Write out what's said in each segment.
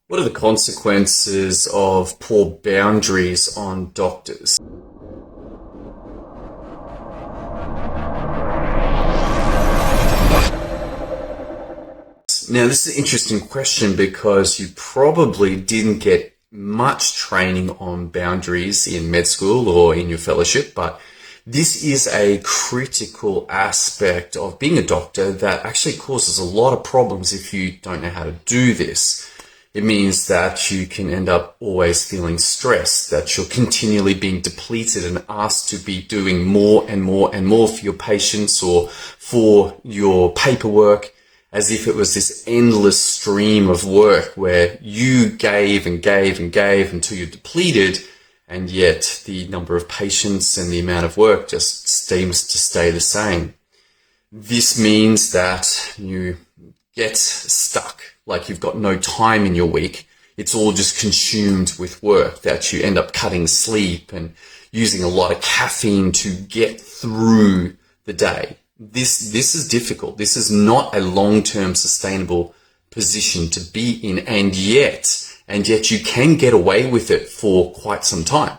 What are the consequences of poor boundaries on doctors? Now, this is an interesting question because you probably didn't get much training on boundaries in med school or in your fellowship, but this is a critical aspect of being a doctor that actually causes a lot of problems if you don't know how to do this. It means that you can end up always feeling stressed, that you're continually being depleted and asked to be doing more and more and more for your patients or for your paperwork, as if it was this endless stream of work where you gave and gave and gave until you're depleted, and yet the number of patients and the amount of work just seems to stay the same. This means that you get stuck, like you've got no time in your week. It's all just consumed with work, that you end up cutting sleep and using a lot of caffeine to get through the day. This is difficult. This is not a long-term sustainable position to be in, and yet you can get away with it for quite some time.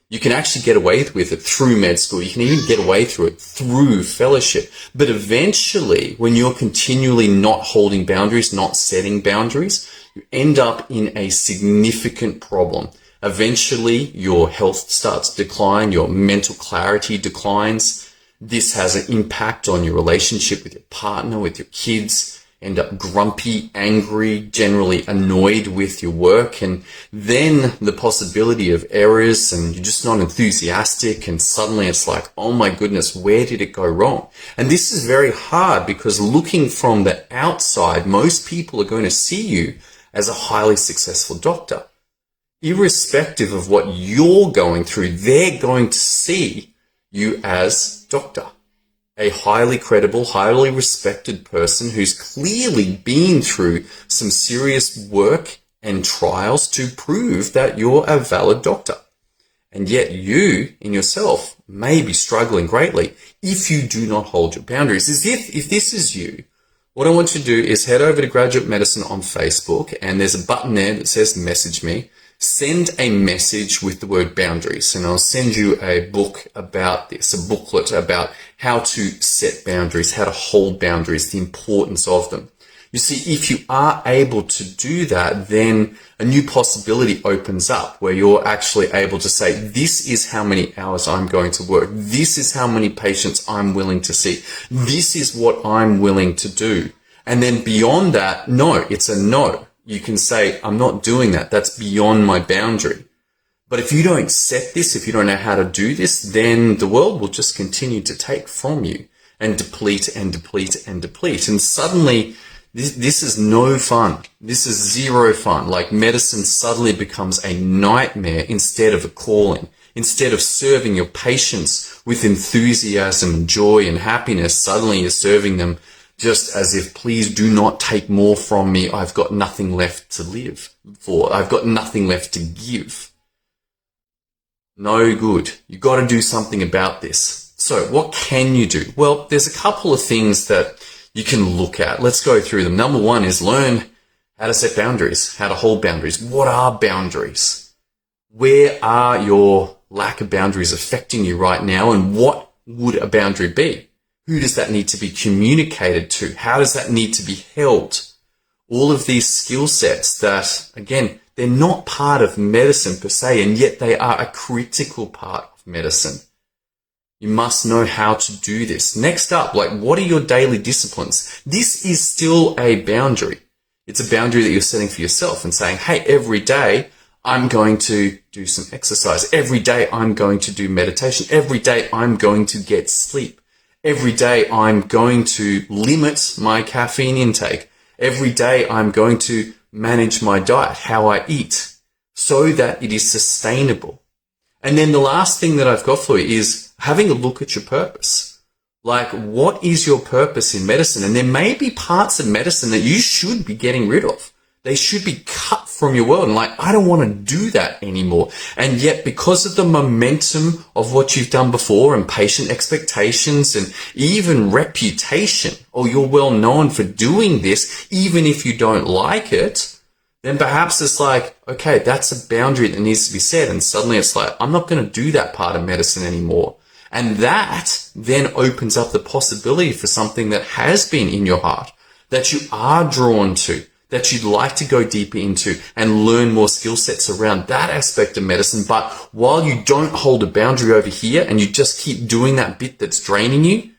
You can actually get away with it through med school. You can even get away through it through fellowship. But eventually, when you're continually not holding boundaries, not setting boundaries, you end up in a significant problem. Eventually, your health starts to decline, your mental clarity declines. This has an impact on your relationship with your partner, with your kids. End up grumpy, angry, generally annoyed with your work, and then the possibility of errors, and you're just not enthusiastic, and suddenly it's like, oh my goodness, where did it go wrong? And this is very hard because looking from the outside, most people are going to see you as a highly successful doctor. Irrespective of what you're going through, they're going to see you as doctor. A highly credible, highly respected person who's clearly been through some serious work and trials to prove that you're a valid doctor. And yet you, in yourself, may be struggling greatly if you do not hold your boundaries. As if this is you, what I want you to do is head over to Graduate Medicine on Facebook, and there's a button there that says message me. Send a message with the word boundaries, and I'll send you a book about this, a booklet about how to set boundaries, how to hold boundaries, the importance of them. You see, if you are able to do that, then a new possibility opens up where you're actually able to say, this is how many hours I'm going to work. This is how many patients I'm willing to see. This is what I'm willing to do. And then beyond that, no, it's a no. You can say, I'm not doing that. That's beyond my boundary. But if you don't set this, if you don't know how to do this, then the world will just continue to take from you and deplete and deplete and deplete. And suddenly, this is no fun. This is zero fun. Like medicine suddenly becomes a nightmare instead of a calling. Instead of serving your patients with enthusiasm and joy and happiness, suddenly you're serving them just as if, please do not take more from me. I've got nothing left to live for. I've got nothing left to give. No good. You've got to do something about this. So what can you do? Well, there's a couple of things that you can look at. Let's go through them. Number one is learn how to set boundaries, how to hold boundaries. What are boundaries? Where are your lack of boundaries affecting you right now? And what would a boundary be? Who does that need to be communicated to? How does that need to be held? All of these skill sets that, again, they're not part of medicine per se, and yet they are a critical part of medicine. You must know how to do this. Next up, like, what are your daily disciplines? This is still a boundary. It's a boundary that you're setting for yourself and saying, hey, every day I'm going to do some exercise. Every day I'm going to do meditation. Every day I'm going to get sleep. Every day I'm going to limit my caffeine intake. Every day I'm going to manage my diet, how I eat, so that it is sustainable. And then the last thing that I've got for you is having a look at your purpose. Like, what is your purpose in medicine? And there may be parts of medicine that you should be getting rid of. They should be cut from your world. And like, I don't want to do that anymore. And yet, because of the momentum of what you've done before and patient expectations and even reputation, or you're well known for doing this, even if you don't like it, then perhaps it's like, okay, that's a boundary that needs to be set. And suddenly it's like, I'm not going to do that part of medicine anymore. And that then opens up the possibility for something that has been in your heart, that you are drawn to, that you'd like to go deeper into and learn more skill sets around that aspect of medicine. But while you don't hold a boundary over here and you just keep doing that bit that's draining you,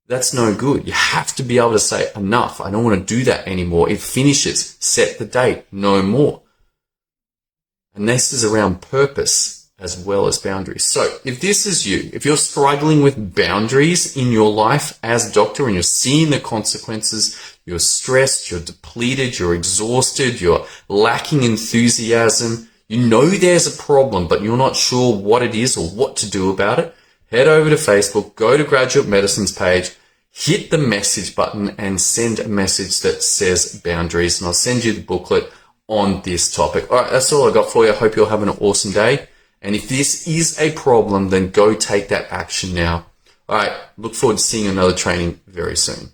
that's no good. You have to be able to say, enough. I don't want to do that anymore. It finishes. Set the date. No more. And this is around purpose as well as boundaries. So if this is you, if you're struggling with boundaries in your life as a doctor and you're seeing the consequences, you're stressed, you're depleted, you're exhausted, you're lacking enthusiasm, you know there's a problem, but you're not sure what it is or what to do about it, head over to Facebook, go to Graduate Medicine's page, hit the message button and send a message that says boundaries, and I'll send you the booklet on this topic. All right, that's all I got for you. I hope you're having an awesome day. And if this is a problem, then go take that action now. All right, look forward to seeing another training very soon.